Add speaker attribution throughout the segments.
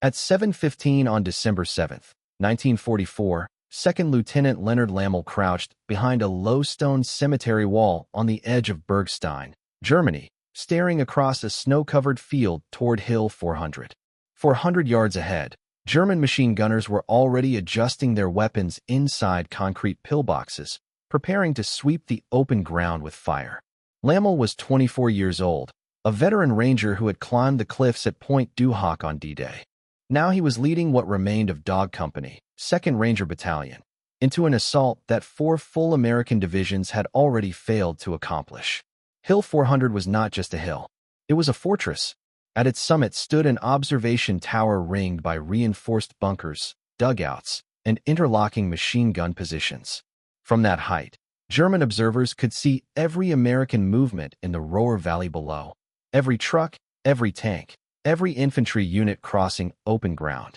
Speaker 1: At 7:15 on December 7, 1944, Second Lieutenant Leonard Lammel crouched behind a low stone cemetery wall on the edge of Bergstein, Germany, staring across a snow-covered field toward Hill 400. 400 yards ahead, German machine gunners were already adjusting their weapons inside concrete pillboxes, preparing to sweep the open ground with fire. Lammel was 24 years old, a veteran ranger who had climbed the cliffs at Point du Hoc on D-Day. Now he was leading what remained of Dog Company, 2nd Ranger Battalion, into an assault that 4 full American divisions had already failed to accomplish. Hill 400 was not just a hill. It was a fortress. At its summit stood an observation tower ringed by reinforced bunkers, dugouts, and interlocking machine gun positions. From that height, German observers could see every American movement in the Roer Valley below. Every truck, every tank, every infantry unit crossing open ground.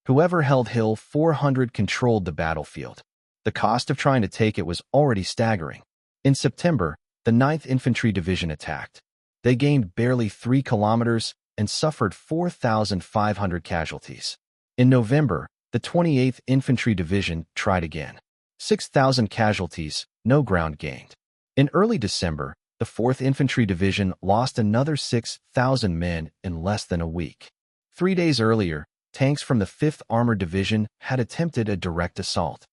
Speaker 1: Whoever held Hill 400 controlled the battlefield. The cost of trying to take it was already staggering. In September, the 9th Infantry Division attacked. They gained barely 3 kilometers and suffered 4,500 casualties. In November, the 28th Infantry Division tried again. 6,000 casualties, no ground gained. In early December, the 4th Infantry Division lost another 6,000 men in less than a week. 3 days earlier, tanks from the 5th Armored Division had attempted a direct assault.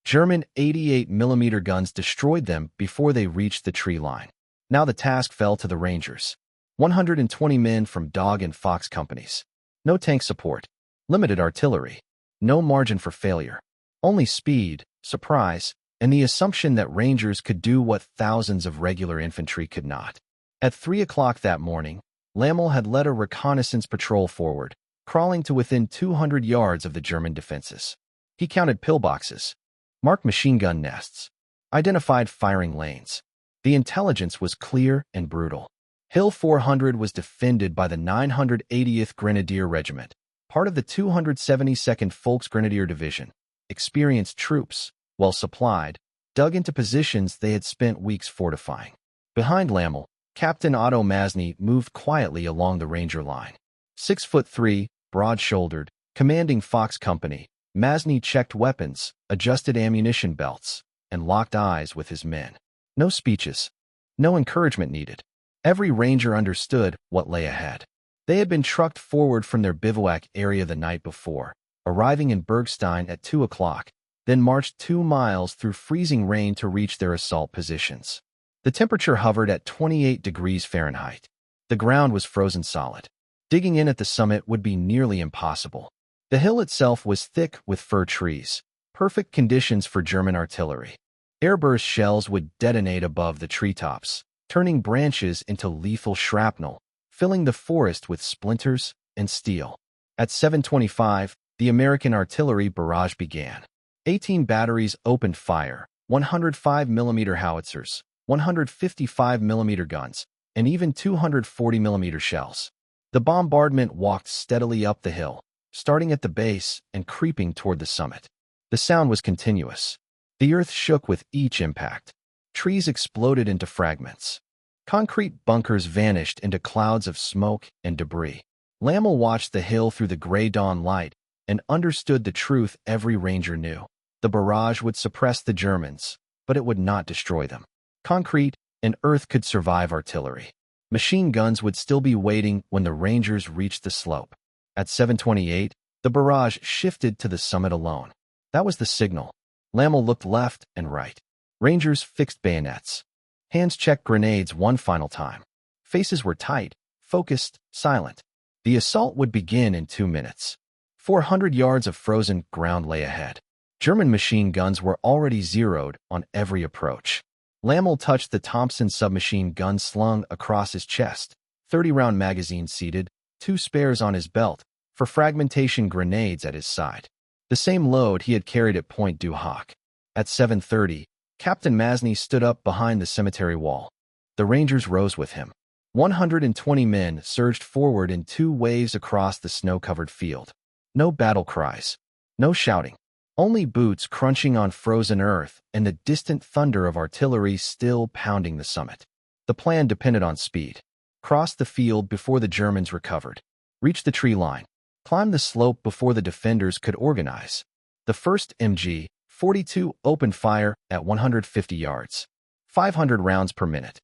Speaker 1: German 88mm guns destroyed them before they reached the tree line. Now the task fell to the Rangers. 120 men from Dog and Fox companies. No tank support. Limited artillery. No margin for failure. Only speed, surprise, and the assumption that Rangers could do what thousands of regular infantry could not. At 3 o'clock that morning, Lammel had led a reconnaissance patrol forward, crawling to within 200 yards of the German defenses. He counted pillboxes, marked machine gun nests, identified firing lanes. The intelligence was clear and brutal. Hill 400 was defended by the 980th Grenadier Regiment, part of the 272nd Volksgrenadier Division. Experienced troops, well supplied, dug into positions they had spent weeks fortifying. Behind Lammel, Captain Otto Masny moved quietly along the Ranger line. 6'3", broad-shouldered, commanding Fox Company, Masny checked weapons, adjusted ammunition belts, and locked eyes with his men. No speeches. No encouragement needed. Every Ranger understood what lay ahead. They had been trucked forward from their bivouac area the night before, arriving in Bergstein at 2 o'clock, then marched 2 miles through freezing rain to reach their assault positions. The temperature hovered at 28 degrees Fahrenheit. The ground was frozen solid. Digging in at the summit would be nearly impossible. The hill itself was thick with fir trees, perfect conditions for German artillery. Airburst shells would detonate above the treetops, turning branches into lethal shrapnel, filling the forest with splinters and steel. At 7:25, the American artillery barrage began. 18 batteries opened fire, 105mm howitzers, 155mm guns, and even 240mm shells. The bombardment walked steadily up the hill, starting at the base and creeping toward the summit. The sound was continuous. The earth shook with each impact. Trees exploded into fragments. Concrete bunkers vanished into clouds of smoke and debris. Lammel watched the hill through the gray dawn light and understood the truth every Ranger knew. The barrage would suppress the Germans, but it would not destroy them. Concrete and earth could survive artillery. Machine guns would still be waiting when the Rangers reached the slope. At 7:28, the barrage shifted to the summit alone. That was the signal. Lammel looked left and right. Rangers fixed bayonets. Hands checked grenades one final time. Faces were tight, focused, silent. The assault would begin in 2 minutes. 400 yards of frozen ground lay ahead. German machine guns were already zeroed on every approach. Lammel touched the Thompson submachine gun slung across his chest, 30-round magazine seated, 2 spares on his belt, for fragmentation grenades at his side. The same load he had carried at Point du Hoc. At 7:30, Captain Masny stood up behind the cemetery wall. The Rangers rose with him. 120 men surged forward in 2 waves across the snow-covered field. No battle cries. No shouting. Only boots crunching on frozen earth and the distant thunder of artillery still pounding the summit. The plan depended on speed. Cross the field before the Germans recovered. Reach the tree line. climbed the slope before the defenders could organize. The first MG-42 opened fire at 150 yards, 500 rounds per minute.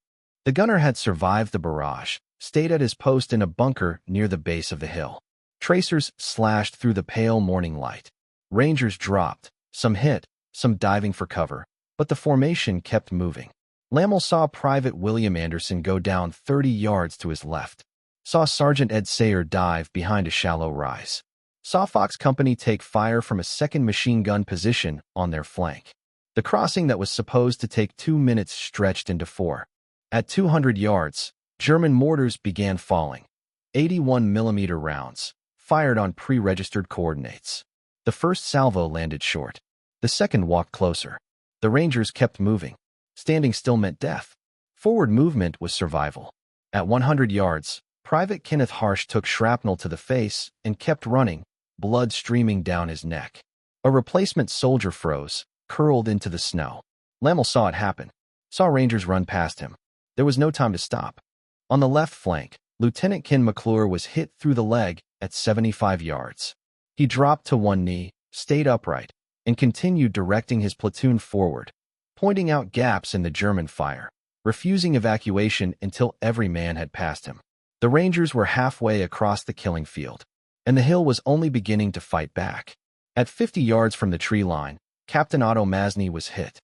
Speaker 1: The gunner had survived the barrage, stayed at his post in a bunker near the base of the hill. Tracers slashed through the pale morning light. Rangers dropped, some hit, some diving for cover, but the formation kept moving. Lammel saw Private William Anderson go down 30 yards to his left. Saw Sergeant Ed Sayer dive behind a shallow rise. Saw Fox Company take fire from a second machine gun position on their flank. The crossing that was supposed to take 2 minutes stretched into 4. At 200 yards, German mortars began falling. 81mm rounds, fired on pre-registered coordinates. The first salvo landed short. The second walked closer. The Rangers kept moving. Standing still meant death. Forward movement was survival. At 100 yards, Private Kenneth Harsh took shrapnel to the face and kept running, blood streaming down his neck. A replacement soldier froze, curled into the snow. Lammel saw it happen. Saw Rangers run past him. There was no time to stop. On the left flank, Lieutenant Ken McClure was hit through the leg at 75 yards. He dropped to one knee, stayed upright, and continued directing his platoon forward, pointing out gaps in the German fire, refusing evacuation until every man had passed him. The Rangers were halfway across the killing field, and the hill was only beginning to fight back. At 50 yards from the tree line, Captain Otto Masny was hit.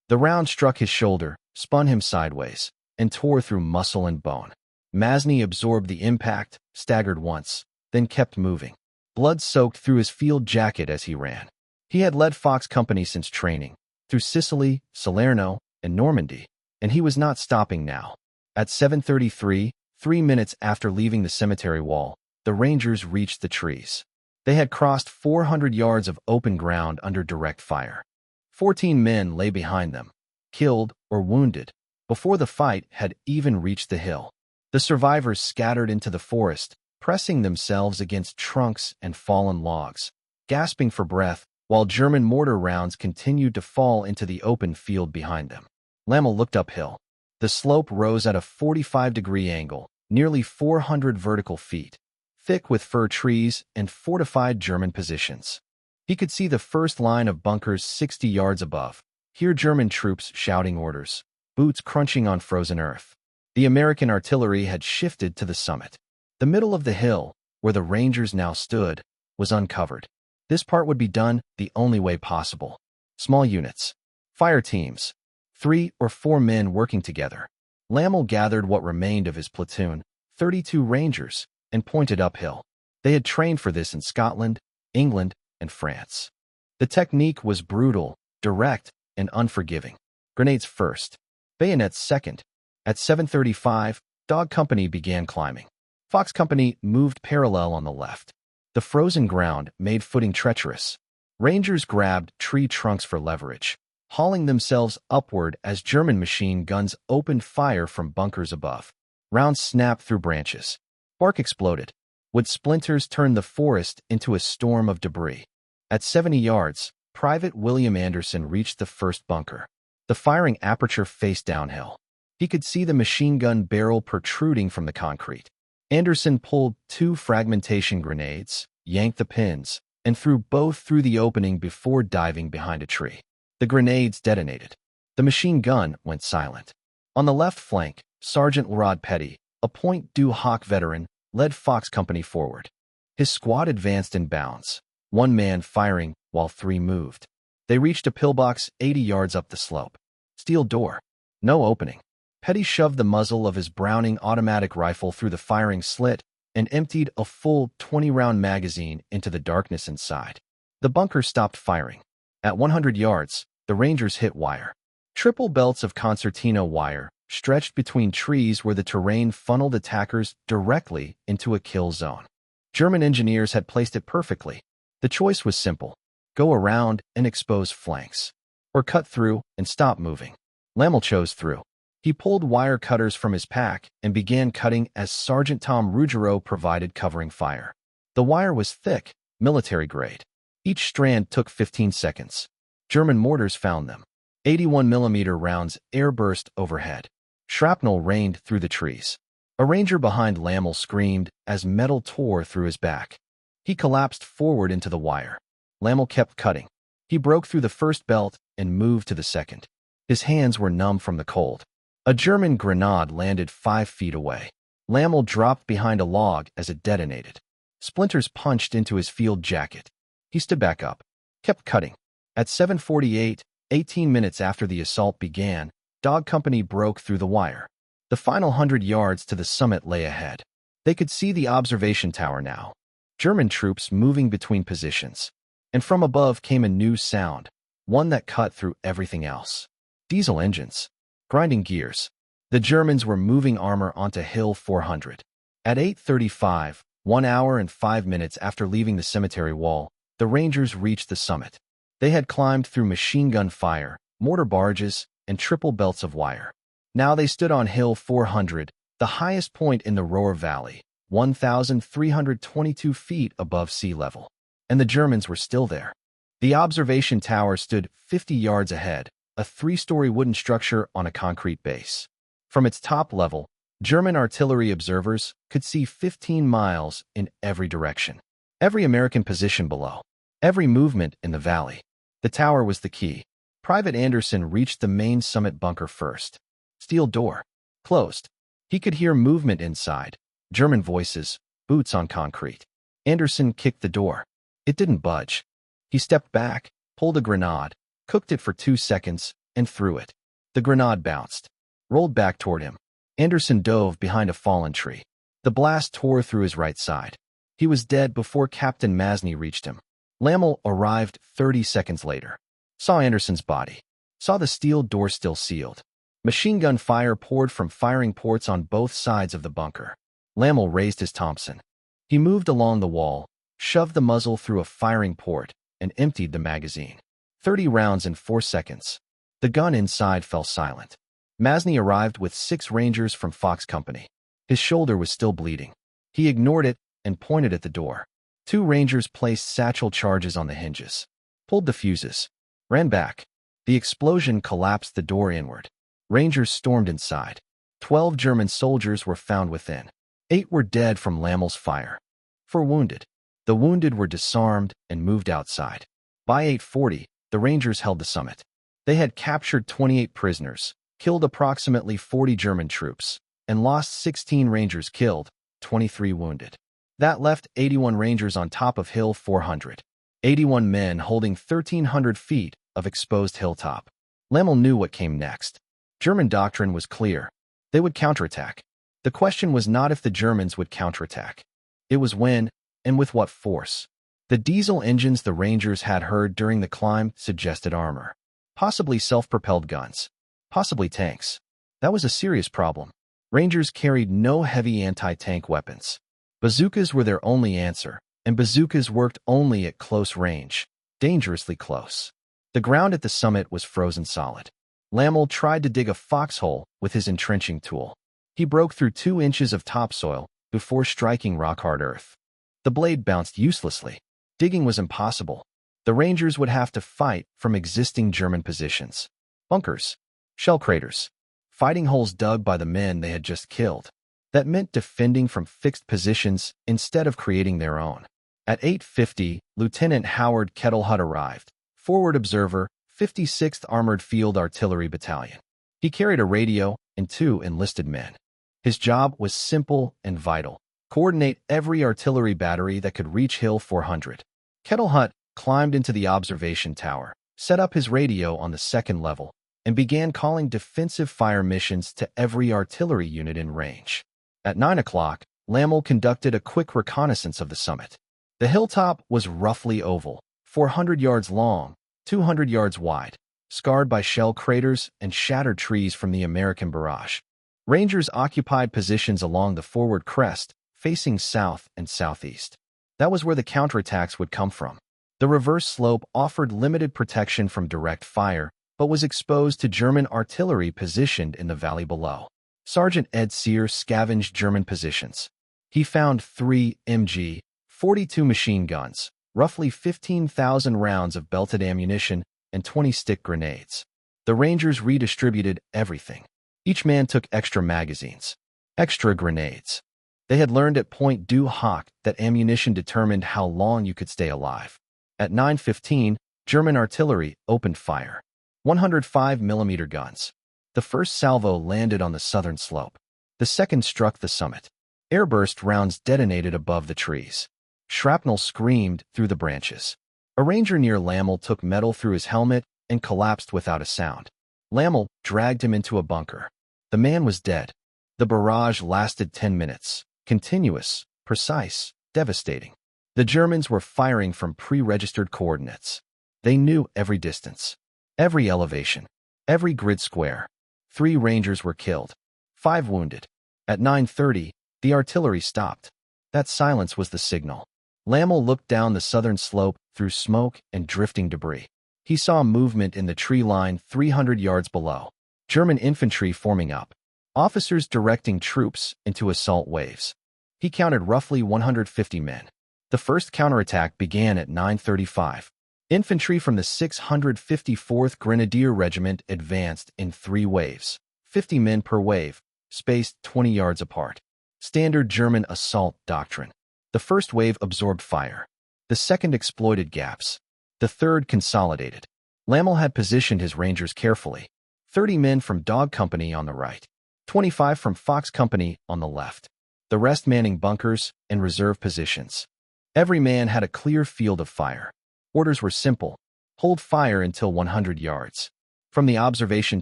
Speaker 1: The round struck his shoulder, spun him sideways, and tore through muscle and bone. Masny absorbed the impact, staggered once, then kept moving. Blood soaked through his field jacket as he ran. He had led Fox Company since training, through Sicily, Salerno, and Normandy, and he was not stopping now. At 7:33, 3 minutes after leaving the cemetery wall, the Rangers reached the trees. They had crossed 400 yards of open ground under direct fire. 14 men lay behind them, killed or wounded, before the fight had even reached the hill. The survivors scattered into the forest, pressing themselves against trunks and fallen logs, gasping for breath, while German mortar rounds continued to fall into the open field behind them. Lammel looked uphill. The slope rose at a 45-degree angle, nearly 400 vertical feet, thick with fir trees and fortified German positions. He could see the first line of bunkers 60 yards above, hear German troops shouting orders, boots crunching on frozen earth. The American artillery had shifted to the summit. The middle of the hill, where the Rangers now stood, was uncovered. This part would be done the only way possible. Small units. Fire teams. 3 or 4 men working together. Lammel gathered what remained of his platoon, 32 Rangers, and pointed uphill. They had trained for this in Scotland, England, and France. The technique was brutal, direct, and unforgiving. Grenades first. Bayonets second. At 7:35, Dog Company began climbing. Fox Company moved parallel on the left. The frozen ground made footing treacherous. Rangers grabbed tree trunks for leverage, hauling themselves upward as German machine guns opened fire from bunkers above. Rounds snapped through branches. Bark exploded. Wood splinters turned the forest into a storm of debris. At 70 yards, Private William Anderson reached the first bunker. The firing aperture faced downhill. He could see the machine gun barrel protruding from the concrete. Anderson pulled 2 fragmentation grenades, yanked the pins, and threw both through the opening before diving behind a tree. The grenades detonated. The machine gun went silent. On the left flank, Sergeant Rod Petty, a Point Du Hoc veteran, led Fox Company forward. His squad advanced in bounds, 1 man firing while 3 moved. They reached a pillbox 80 yards up the slope. Steel door. No opening. Petty shoved the muzzle of his Browning automatic rifle through the firing slit and emptied a full 20-round magazine into the darkness inside. The bunker stopped firing. At 100 yards, the Rangers hit wire. Triple belts of concertina wire stretched between trees where the terrain funneled attackers directly into a kill zone. German engineers had placed it perfectly. The choice was simple: go around and expose flanks, or cut through and stop moving. Lammel chose through. He pulled wire cutters from his pack and began cutting as Sergeant Tom Ruggiero provided covering fire. The wire was thick, military grade. Each strand took 15 seconds. German mortars found them. 81mm rounds airburst overhead. Shrapnel rained through the trees. A Ranger behind Lammel screamed as metal tore through his back. He collapsed forward into the wire. Lammel kept cutting. He broke through the first belt and moved to the second. His hands were numb from the cold. A German grenade landed 5 feet away. Lammel dropped behind a log as it detonated. Splinters punched into his field jacket. He stood back up, kept cutting. At 7:48, 18 minutes after the assault began, Dog Company broke through the wire. The final 100 yards to the summit lay ahead. They could see the observation tower now. German troops moving between positions. And from above came a new sound, one that cut through everything else. Diesel engines. Grinding gears. The Germans were moving armor onto Hill 400. At 8:35, 1 hour and 5 minutes after leaving the cemetery wall, the Rangers reached the summit. They had climbed through machine gun fire, mortar barges, and triple belts of wire. Now they stood on Hill 400, the highest point in the Rohr Valley, 1,322 feet above sea level. And the Germans were still there. The observation tower stood 50 yards ahead, a 3-story wooden structure on a concrete base. From its top level, German artillery observers could see 15 miles in every direction. Every American position below. Every movement in the valley. The tower was the key. Private Anderson reached the main summit bunker first. Steel door. Closed. He could hear movement inside. German voices, boots on concrete. Anderson kicked the door. It didn't budge. He stepped back, pulled a grenade, cooked it for 2 seconds, and threw it. The grenade bounced, rolled back toward him. Anderson dove behind a fallen tree. The blast tore through his right side. He was dead before Captain Masny reached him. Lammel arrived 30 seconds later. Saw Anderson's body. Saw the steel door still sealed. Machine gun fire poured from firing ports on both sides of the bunker. Lammel raised his Thompson. He moved along the wall, shoved the muzzle through a firing port, and emptied the magazine. 30 rounds in 4 seconds. The gun inside fell silent. Masny arrived with 6 Rangers from Fox Company. His shoulder was still bleeding. He ignored it and pointed at the door. 2 Rangers placed satchel charges on the hinges, pulled the fuses, ran back. The explosion collapsed the door inward. Rangers stormed inside. 12 German soldiers were found within. 8 were dead from Lammel's fire. 4 wounded. The wounded were disarmed and moved outside. By 8:40, the Rangers held the summit. They had captured 28 prisoners, killed approximately 40 German troops, and lost 16 Rangers killed, 23 wounded. That left 81 Rangers on top of Hill 400. 81 men holding 1,300 feet of exposed hilltop. Lammel knew what came next. German doctrine was clear. They would counterattack. The question was not if the Germans would counterattack. It was when, and with what force. The diesel engines the Rangers had heard during the climb suggested armor. Possibly self-propelled guns. Possibly tanks. That was a serious problem. Rangers carried no heavy anti-tank weapons. Bazookas were their only answer, and bazookas worked only at close range, dangerously close. The ground at the summit was frozen solid. Lammel tried to dig a foxhole with his entrenching tool. He broke through 2 inches of topsoil before striking rock-hard earth. The blade bounced uselessly. Digging was impossible. The Rangers would have to fight from existing German positions. Bunkers. Shell craters. Fighting holes dug by the men they had just killed. That meant defending from fixed positions instead of creating their own. At 8:50, Lieutenant Howard Kettlehut arrived, forward observer, 56th Armored Field Artillery Battalion. He carried a radio and 2 enlisted men. His job was simple and vital. Coordinate every artillery battery that could reach Hill 400. Kettlehut climbed into the observation tower, set up his radio on the 2nd level, and began calling defensive fire missions to every artillery unit in range. At 9 o'clock, Lammel conducted a quick reconnaissance of the summit. The hilltop was roughly oval, 400 yards long, 200 yards wide, scarred by shell craters and shattered trees from the American barrage. Rangers occupied positions along the forward crest, facing south and southeast. That was where the counterattacks would come from. The reverse slope offered limited protection from direct fire, but was exposed to German artillery positioned in the valley below. Sergeant Ed Sear scavenged German positions. He found 3 MG, 42 machine guns, roughly 15,000 rounds of belted ammunition, and 20 stick grenades. The Rangers redistributed everything. Each man took extra magazines, extra grenades. They had learned at Point du Hoc that ammunition determined how long you could stay alive. At 9:15, German artillery opened fire. 105mm guns. The first salvo landed on the southern slope. The second struck the summit. Airburst rounds detonated above the trees. Shrapnel screamed through the branches. A ranger near Lammel took metal through his helmet and collapsed without a sound. Lammel dragged him into a bunker. The man was dead. The barrage lasted 10 minutes. Continuous, precise, devastating. The Germans were firing from pre-registered coordinates. They knew every distance, every elevation, every grid square. 3 Rangers were killed, 5 wounded. At 9:30, the artillery stopped. That silence was the signal. Lammel looked down the southern slope through smoke and drifting debris. He saw movement in the tree line 300 yards below. German infantry forming up. Officers directing troops into assault waves. He counted roughly 150 men. The first counterattack began at 9:35. Infantry from the 654th Grenadier Regiment advanced in 3 waves, 50 men per wave, spaced 20 yards apart. Standard German assault doctrine. The first wave absorbed fire. The second exploited gaps. The third consolidated. Lammel had positioned his Rangers carefully. 30 men from Dog Company on the right, 25 from Fox Company on the left. The rest manning bunkers and reserve positions. Every man had a clear field of fire. Orders were simple. Hold fire until 100 yards. From the observation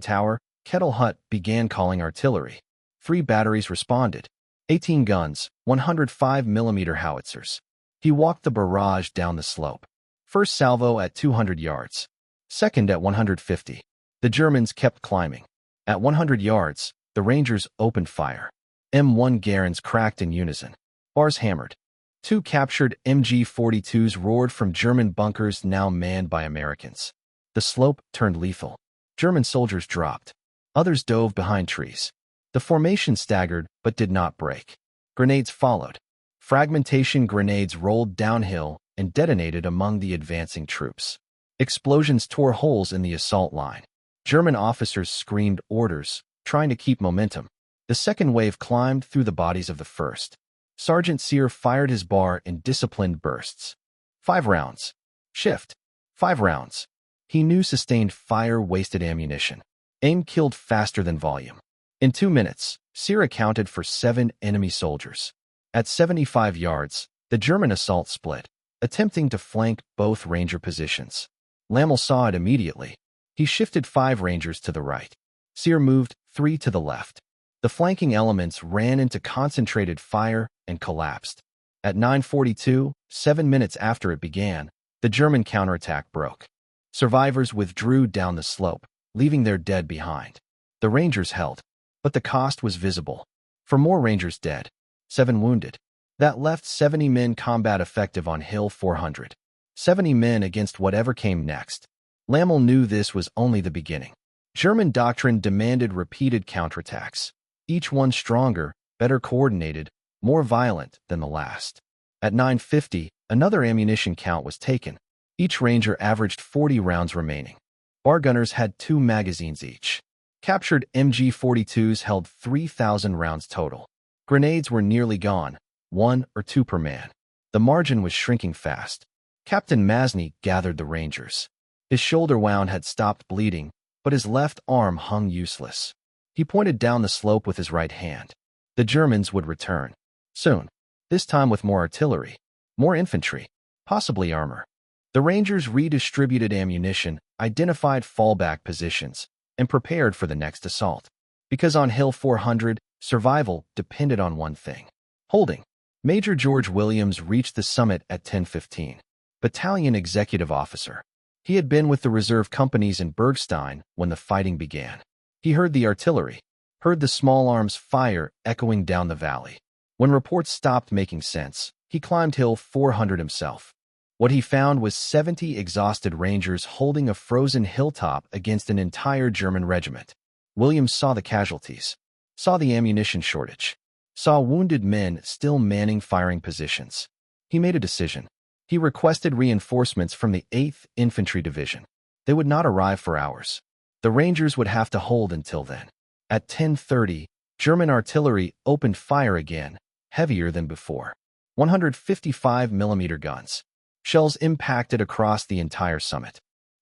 Speaker 1: tower, Kettle Hut began calling artillery. 3 batteries responded. 18 guns, 105mm howitzers. He walked the barrage down the slope. First salvo at 200 yards. Second at 150. The Germans kept climbing. At 100 yards, the Rangers opened fire. M1 Garens cracked in unison. Bars hammered. 2 captured MG-42s roared from German bunkers now manned by Americans. The slope turned lethal. German soldiers dropped. Others dove behind trees. The formation staggered but did not break. Grenades followed. Fragmentation grenades rolled downhill and detonated among the advancing troops. Explosions tore holes in the assault line. German officers screamed orders, trying to keep momentum. The second wave climbed through the bodies of the first. Sergeant Sear fired his bar in disciplined bursts. 5 rounds. Shift. 5 rounds. He knew sustained fire wasted ammunition. Aim killed faster than volume. In 2 minutes, Sear accounted for 7 enemy soldiers. At 75 yards, the German assault split, attempting to flank both Ranger positions. Lammel saw it immediately. He shifted 5 Rangers to the right. Sear moved 3 to the left. The flanking elements ran into concentrated fire and collapsed. At 9:42, 7 minutes after it began, the German counterattack broke. Survivors withdrew down the slope, leaving their dead behind. The Rangers held, but the cost was visible. 4 more Rangers dead, 7 wounded. That left 70 men combat effective on Hill 400. 70 men against whatever came next. Lammel knew this was only the beginning. German doctrine demanded repeated counterattacks, each one stronger, better coordinated, more violent than the last. At 9:50, another ammunition count was taken. Each Ranger averaged 40 rounds remaining. Bar gunners had 2 magazines each. Captured MG-42s held 3,000 rounds total. Grenades were nearly gone, 1 or 2 per man. The margin was shrinking fast. Captain Masny gathered the Rangers. His shoulder wound had stopped bleeding, but his left arm hung useless. He pointed down the slope with his right hand. The Germans would return. Soon. This time with more artillery, more infantry, possibly armor. The Rangers redistributed ammunition, identified fallback positions, and prepared for the next assault. Because on Hill 400, survival depended on one thing: holding. Major George Williams reached the summit at 10:15. Battalion executive officer. He had been with the reserve companies in Bergstein when the fighting began. He heard the artillery, heard the small arms fire echoing down the valley. When reports stopped making sense, he climbed Hill 400 himself. What he found was 70 exhausted Rangers holding a frozen hilltop against an entire German regiment. Williams saw the casualties, saw the ammunition shortage, saw wounded men still manning firing positions. He made a decision. He requested reinforcements from the 8th Infantry Division. They would not arrive for hours. The Rangers would have to hold until then. At 10:30, German artillery opened fire again, heavier than before. 155mm guns. Shells impacted across the entire summit.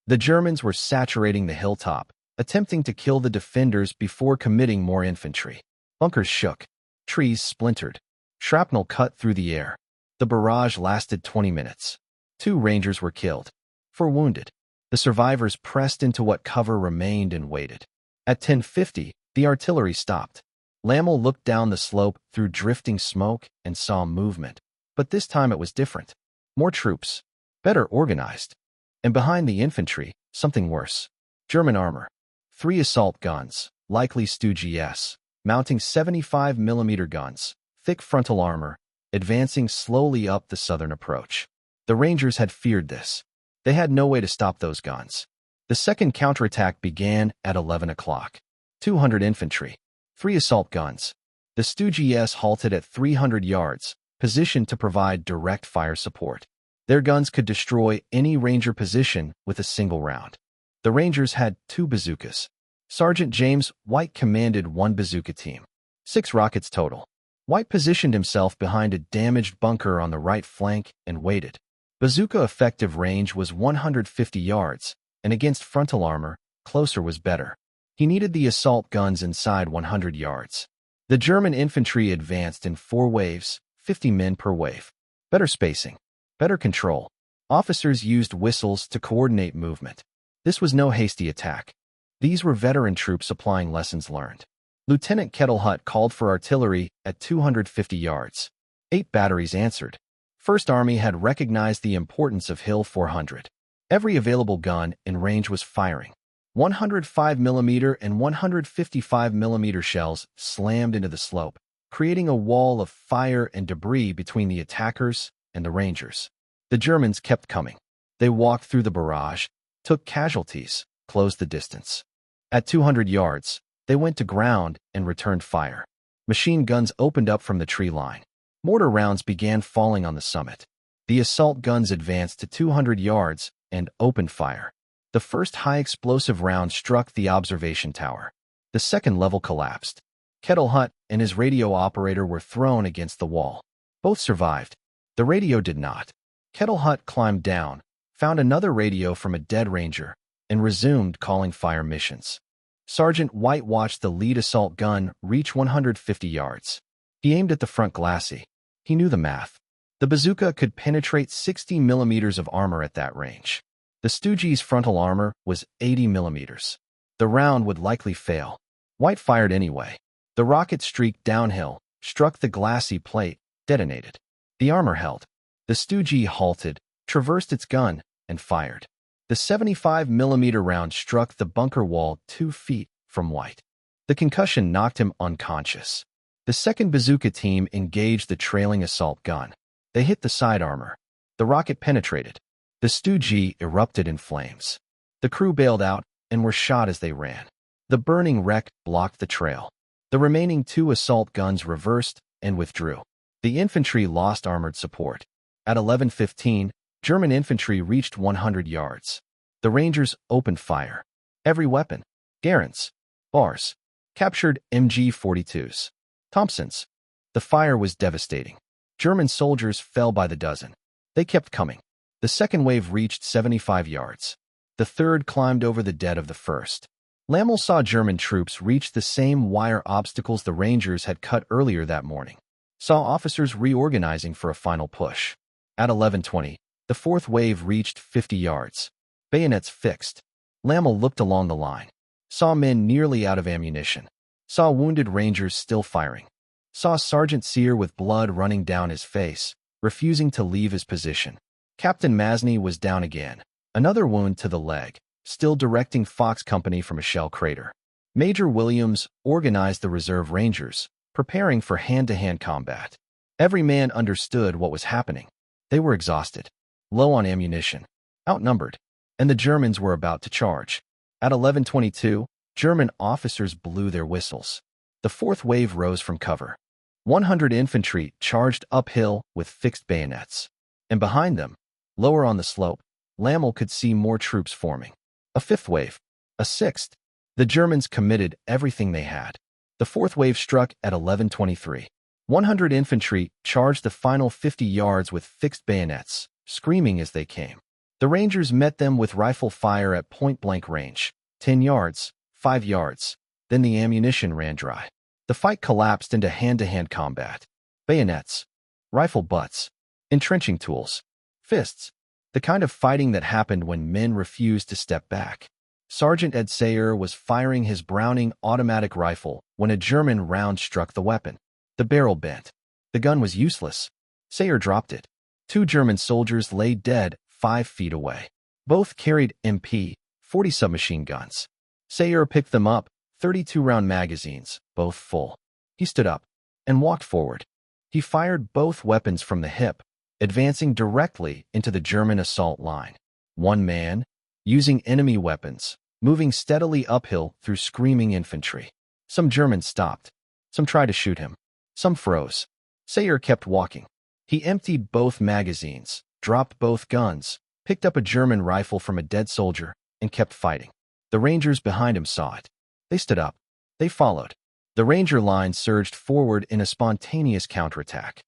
Speaker 1: The Germans were saturating the hilltop, attempting to kill the defenders before committing more infantry. Bunkers shook. Trees splintered. Shrapnel cut through the air. The barrage lasted 20 minutes. 2 Rangers were killed. 4 wounded. The survivors pressed into what cover remained and waited. At 10:50, the artillery stopped. Lammel looked down the slope through drifting smoke and saw movement. But this time it was different. More troops. Better organized. And behind the infantry, something worse. German armor. 3 assault guns, likely Stooges, mounting 75mm guns, thick frontal armor, advancing slowly up the southern approach. The Rangers had feared this. They had no way to stop those guns. The second counterattack began at 11 o'clock. 200 infantry. 3 assault guns. The Stooges halted at 300 yards, positioned to provide direct fire support. Their guns could destroy any Ranger position with a single round. The Rangers had 2 bazookas. Sergeant James White commanded 1 bazooka team. 6 rockets total. White positioned himself behind a damaged bunker on the right flank and waited. Bazooka effective range was 150 yards, and against frontal armor, closer was better. He needed the assault guns inside 100 yards. The German infantry advanced in 4 waves, 50 men per wave. Better spacing. Better control. Officers used whistles to coordinate movement. This was no hasty attack. These were veteran troops applying lessons learned. Lieutenant Kettlehut called for artillery at 250 yards. 8 batteries answered. First Army had recognized the importance of Hill 400. Every available gun in range was firing. 105mm and 155mm shells slammed into the slope, creating a wall of fire and debris between the attackers and the Rangers. The Germans kept coming. They walked through the barrage, took casualties, closed the distance. At 200 yards, they went to ground and returned fire. Machine guns opened up from the tree line. Mortar rounds began falling on the summit. The assault guns advanced to 200 yards and opened fire. The first high-explosive round struck the observation tower. The second level collapsed. Kettlehut and his radio operator were thrown against the wall. Both survived. The radio did not. Kettlehut climbed down, found another radio from a dead Ranger, and resumed calling fire missions. Sergeant White watched the lead assault gun reach 150 yards. He aimed at the front glacis. He knew the math. The bazooka could penetrate 60 millimeters of armor at that range. The Stooges' frontal armor was 80 millimeters. The round would likely fail. White fired anyway. The rocket streaked downhill, struck the glacis plate, detonated. The armor held. The Stooge halted, traversed its gun, and fired. The 75mm round struck the bunker wall 2 feet from White. The concussion knocked him unconscious. The second bazooka team engaged the trailing assault gun. They hit the side armor. The rocket penetrated. The Stooge erupted in flames. The crew bailed out and were shot as they ran. The burning wreck blocked the trail. The remaining 2 assault guns reversed and withdrew. The infantry lost armored support. At 11:15, German infantry reached 100 yards. The Rangers opened fire. Every weapon, Garand's, bars, captured MG-42s, Thompsons. The fire was devastating. German soldiers fell by the dozen. They kept coming. The second wave reached 75 yards. The third climbed over the dead of the first. Lammel saw German troops reach the same wire obstacles the Rangers had cut earlier that morning. Saw officers reorganizing for a final push. At 11:20, the fourth wave reached 50 yards. Bayonets fixed. Lammel looked along the line. Saw men nearly out of ammunition. Saw wounded Rangers still firing. Saw Sergeant Sear with blood running down his face, refusing to leave his position. Captain Masney was down again. Another wound to the leg, still directing Fox Company from a shell crater. Major Williams organized the reserve Rangers, preparing for hand-to-hand combat. Every man understood what was happening. They were exhausted, low on ammunition, outnumbered, and the Germans were about to charge. At 11:22, German officers blew their whistles. The fourth wave rose from cover. 100 infantry charged uphill with fixed bayonets. And behind them, lower on the slope, Lammel could see more troops forming. A fifth wave. A sixth. The Germans committed everything they had. The fourth wave struck at 11:23. 100 infantry charged the final 50 yards with fixed bayonets, screaming as they came. The Rangers met them with rifle fire at point-blank range, 10 yards, 5 yards. Then the ammunition ran dry. The fight collapsed into hand-to-hand combat. Bayonets, rifle butts, entrenching tools, fists, the kind of fighting that happened when men refused to step back. Sergeant Ed Sayer was firing his Browning automatic rifle when a German round struck the weapon. The barrel bent. The gun was useless. Sayer dropped it. 2 German soldiers lay dead 5 feet away. Both carried MP-40 submachine guns. Sayer picked them up, 32-round magazines, both full. He stood up and walked forward. He fired both weapons from the hip, advancing directly into the German assault line. One man, using enemy weapons, moving steadily uphill through screaming infantry. Some Germans stopped. Some tried to shoot him. Some froze. Sayer kept walking. He emptied both magazines, dropped both guns, picked up a German rifle from a dead soldier, and kept fighting. The Rangers behind him saw it. They stood up. They followed. The Ranger line surged forward in a spontaneous counterattack.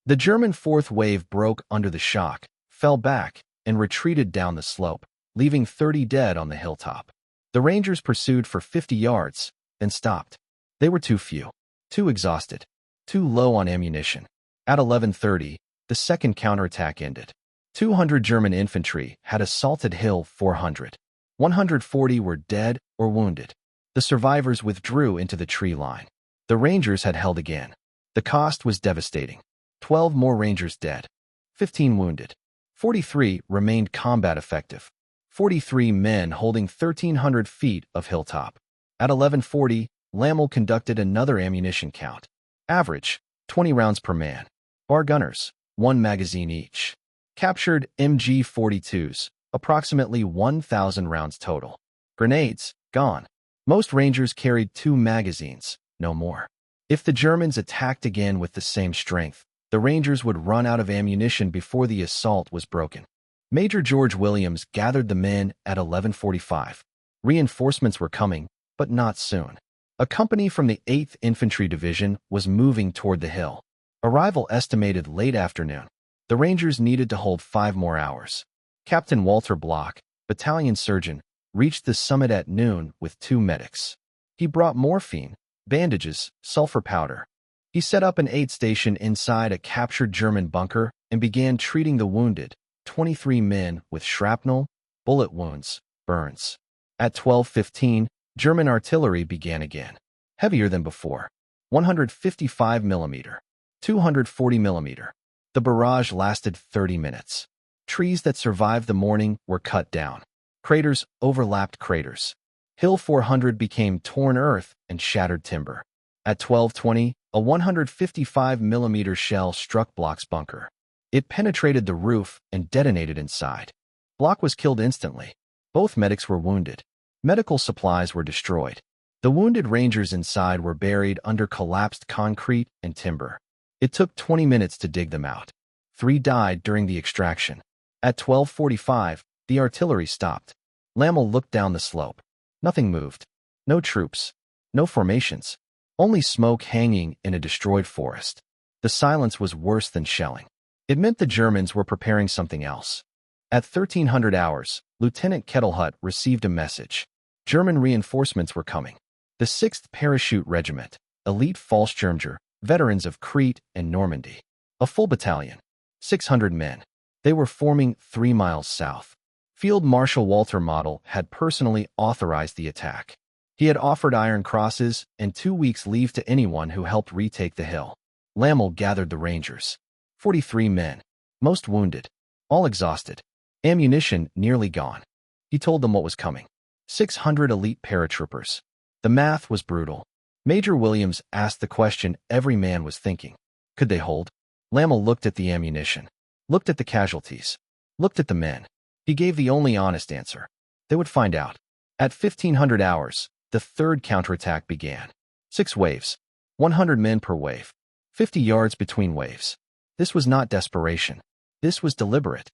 Speaker 1: The German fourth wave broke under the shock, fell back, and retreated down the slope, leaving 30 dead on the hilltop. The Rangers pursued for 50 yards, then stopped. They were too few, too exhausted, too low on ammunition. At 11:30, the second counterattack ended. 200 German infantry had assaulted Hill 400. 140 were dead or wounded. The survivors withdrew into the tree line. The Rangers had held again. The cost was devastating. 12 more Rangers dead. 15 wounded. 43 remained combat effective. 43 men holding 1,300 feet of hilltop. At 11:40, Lammel conducted another ammunition count. Average, 20 rounds per man. Bar gunners, 1 magazine each. Captured MG-42s, approximately 1,000 rounds total. Grenades, gone. Most Rangers carried 2 magazines, no more. If the Germans attacked again with the same strength, the Rangers would run out of ammunition before the assault was broken. Major George Williams gathered the men at 11:45. Reinforcements were coming, but not soon. A company from the 8th Infantry Division was moving toward the hill. Arrival estimated late afternoon. The Rangers needed to hold 5 more hours. Captain Walter Block, battalion surgeon, reached the summit at noon with 2 medics. He brought morphine, bandages, sulfur powder. He set up an aid station inside a captured German bunker and began treating the wounded, 23 men with shrapnel, bullet wounds, burns. At 12:15, German artillery began again. Heavier than before. 155 mm, 240 mm. The barrage lasted 30 minutes. Trees that survived the morning were cut down. Craters overlapped craters. Hill 400 became torn earth and shattered timber. At 12:20, a 155 mm shell struck Block's bunker. It penetrated the roof and detonated inside. Block was killed instantly. Both medics were wounded. Medical supplies were destroyed. The wounded Rangers inside were buried under collapsed concrete and timber. It took 20 minutes to dig them out. 3 died during the extraction. At 12:45, the artillery stopped. Lammel looked down the slope. Nothing moved. No troops. No formations. Only smoke hanging in a destroyed forest. The silence was worse than shelling. It meant the Germans were preparing something else. At 1300 hours, Lieutenant Kettelhut received a message. German reinforcements were coming. The 6th Parachute Regiment, elite Fallschirmjäger, veterans of Crete and Normandy. A full battalion. 600 men. They were forming 3 miles south. Field Marshal Walter Model had personally authorized the attack. He had offered Iron Crosses and 2 weeks' leave to anyone who helped retake the hill. Lammel gathered the Rangers. 43 men. Most wounded. All exhausted. Ammunition nearly gone. He told them what was coming. 600 elite paratroopers. The math was brutal. Major Williams asked the question every man was thinking. Could they hold? Lammel looked at the ammunition. Looked at the casualties. Looked at the men. He gave the only honest answer. They would find out. At 1500 hours, the 3rd counterattack began. 6 waves. 100 men per wave. 50 yards between waves. This was not desperation. This was deliberate.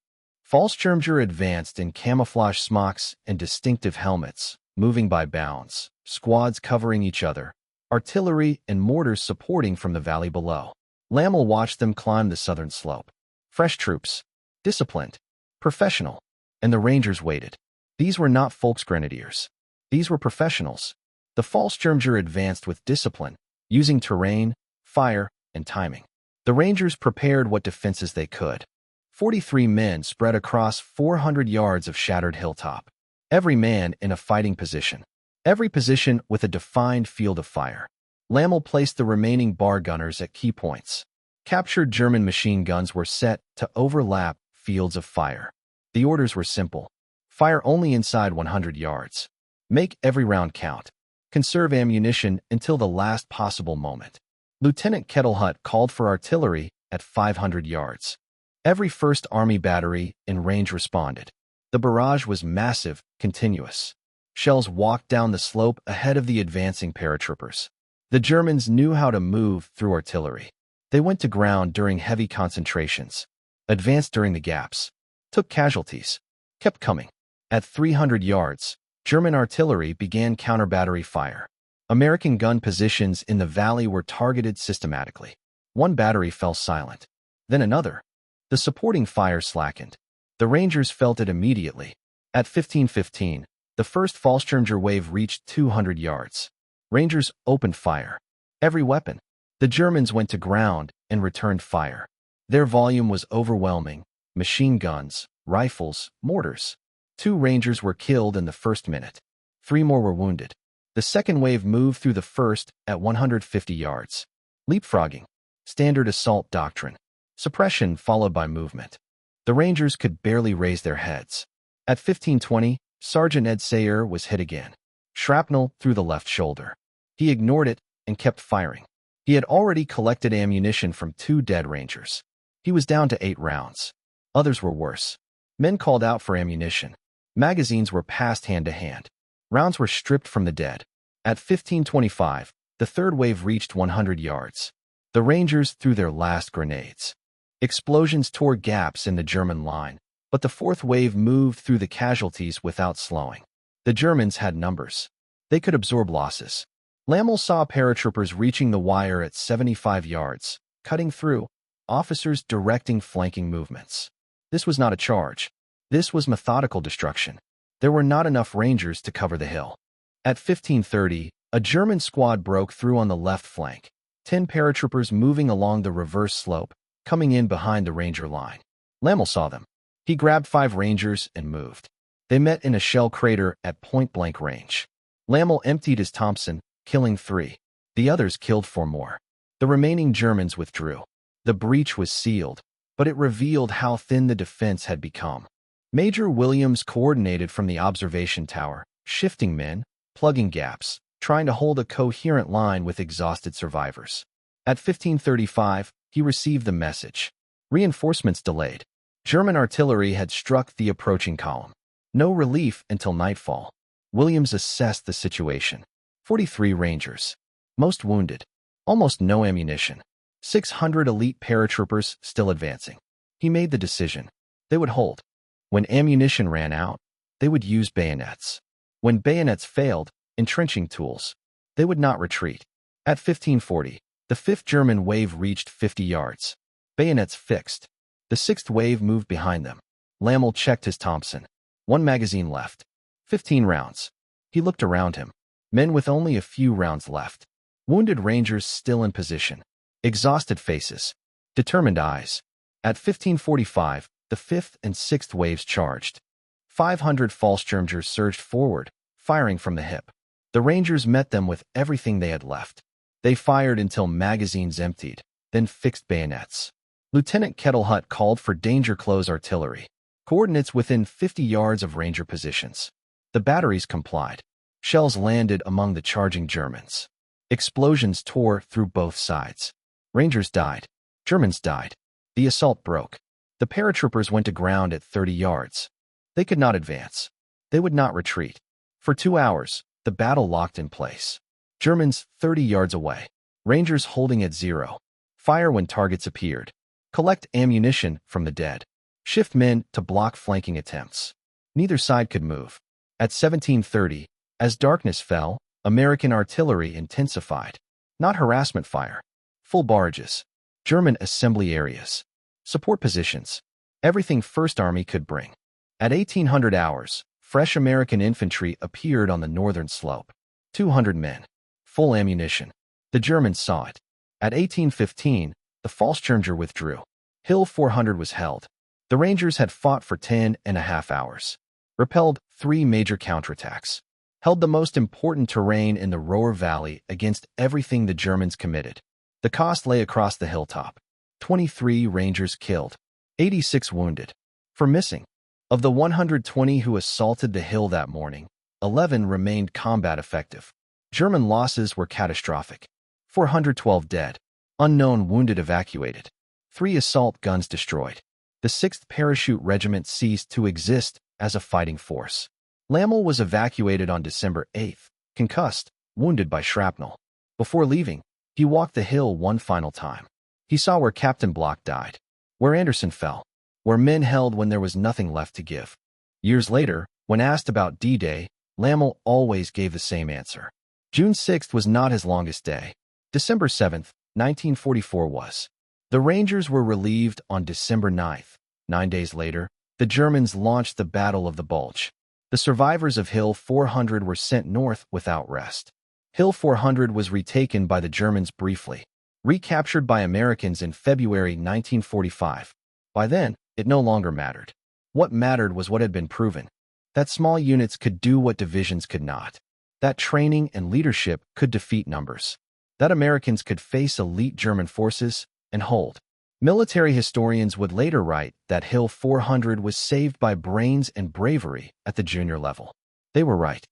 Speaker 1: Fallschirmjäger advanced in camouflage smocks and distinctive helmets, moving by bounds, squads covering each other, artillery and mortars supporting from the valley below. Lammel watched them climb the southern slope. Fresh troops, disciplined, professional, and the Rangers waited. These were not Volksgrenadiers. These were professionals. The Fallschirmjäger advanced with discipline, using terrain, fire, and timing. The Rangers prepared what defenses they could. 43 men spread across 400 yards of shattered hilltop. Every man in a fighting position. Every position with a defined field of fire. Lammel placed the remaining bar gunners at key points. Captured German machine guns were set to overlap fields of fire. The orders were simple. Fire only inside 100 yards. Make every round count. Conserve ammunition until the last possible moment. Lieutenant Kettlehut called for artillery at 500 yards. Every 1st Army battery in range responded. The barrage was massive, continuous. Shells walked down the slope ahead of the advancing paratroopers. The Germans knew how to move through artillery. They went to ground during heavy concentrations, advanced during the gaps, took casualties, kept coming. At 300 yards, German artillery began counter-battery fire. American gun positions in the valley were targeted systematically. One battery fell silent, then another. The supporting fire slackened. The Rangers felt it immediately. At 15:15, the first Fallschirmjäger wave reached 200 yards. Rangers opened fire. Every weapon. The Germans went to ground and returned fire. Their volume was overwhelming. Machine guns, rifles, mortars. 2 Rangers were killed in the first minute. 3 more were wounded. The second wave moved through the first at 150 yards. Leapfrogging. Standard assault doctrine. Suppression followed by movement. The Rangers could barely raise their heads. At 15:20, Sergeant Ed Sayer was hit again. Shrapnel through the left shoulder. He ignored it and kept firing. He had already collected ammunition from 2 dead Rangers. He was down to 8 rounds. Others were worse. Men called out for ammunition. Magazines were passed hand to hand. Rounds were stripped from the dead. At 15:25, the third wave reached 100 yards. The Rangers threw their last grenades. Explosions tore gaps in the German line, but the fourth wave moved through the casualties without slowing. The Germans had numbers. They could absorb losses. Lammel saw paratroopers reaching the wire at 75 yards, cutting through, officers directing flanking movements. This was not a charge. This was methodical destruction. There were not enough Rangers to cover the hill. At 15:30, a German squad broke through on the left flank. 10 paratroopers moving along the reverse slope, coming in behind the Ranger line. Lammel saw them. He grabbed 5 Rangers and moved. They met in a shell crater at point-blank range. Lammel emptied his Thompson, killing 3. The others killed 4 more. The remaining Germans withdrew. The breach was sealed, but it revealed how thin the defense had become. Major Williams coordinated from the observation tower, shifting men, plugging gaps, trying to hold a coherent line with exhausted survivors. At 15:35, he received the message. Reinforcements delayed. German artillery had struck the approaching column. No relief until nightfall. Williams assessed the situation. 43 Rangers. Most wounded. Almost no ammunition. 600 elite paratroopers still advancing. He made the decision. They would hold. When ammunition ran out, they would use bayonets. When bayonets failed, entrenching tools. They would not retreat. At 15:40, the 5th German wave reached 50 yards. Bayonets fixed. The 6th wave moved behind them. Lammel checked his Thompson. 1 magazine left. 15 rounds. He looked around him. Men with only a few rounds left. Wounded Rangers still in position. Exhausted faces. Determined eyes. At 15:45, the 5th and 6th waves charged. 500 Fallschirmjäger surged forward, firing from the hip. The Rangers met them with everything they had left. They fired until magazines emptied, then fixed bayonets. Lieutenant Kettlehut called for danger-close artillery. Coordinates within 50 yards of Ranger positions. The batteries complied. Shells landed among the charging Germans. Explosions tore through both sides. Rangers died. Germans died. The assault broke. The paratroopers went to ground at 30 yards. They could not advance. They would not retreat. For 2 hours, the battle locked in place. Germans 30 yards away. Rangers holding at 0. Fire when targets appeared. Collect ammunition from the dead. Shift men to block flanking attempts. Neither side could move. At 17:30, as darkness fell, American artillery intensified. Not harassment fire. Full barrages. German assembly areas. Support positions. Everything First Army could bring. At 1800 hours, fresh American infantry appeared on the northern slope. 200 men. Full ammunition. The Germans saw it. At 1815, the Fallschirmjäger withdrew. Hill 400 was held. The Rangers had fought for 10.5 hours. Repelled 3 major counterattacks. Held the most important terrain in the Ruhr Valley against everything the Germans committed. The cost lay across the hilltop. 23 Rangers killed. 86 wounded. For missing. Of the 120 who assaulted the hill that morning, 11 remained combat effective. German losses were catastrophic. 412 dead. Unknown wounded evacuated. 3 assault guns destroyed. The 6th Parachute Regiment ceased to exist as a fighting force. Lammel was evacuated on December 8, concussed, wounded by shrapnel. Before leaving, he walked the hill one final time. He saw where Captain Block died, where Anderson fell, where men held when there was nothing left to give. Years later, when asked about D-Day, Lammel always gave the same answer. June 6th was not his longest day. December 7th, 1944 was. The Rangers were relieved on December 9th. 9 days later, the Germans launched the Battle of the Bulge. The survivors of Hill 400 were sent north without rest. Hill 400 was retaken by the Germans briefly, recaptured by Americans in February 1945. By then, it no longer mattered. What mattered was what had been proven. That small units could do what divisions could not. That training and leadership could defeat numbers. That Americans could face elite German forces and hold. Military historians would later write that Hill 400 was saved by brains and bravery at the junior level. They were right.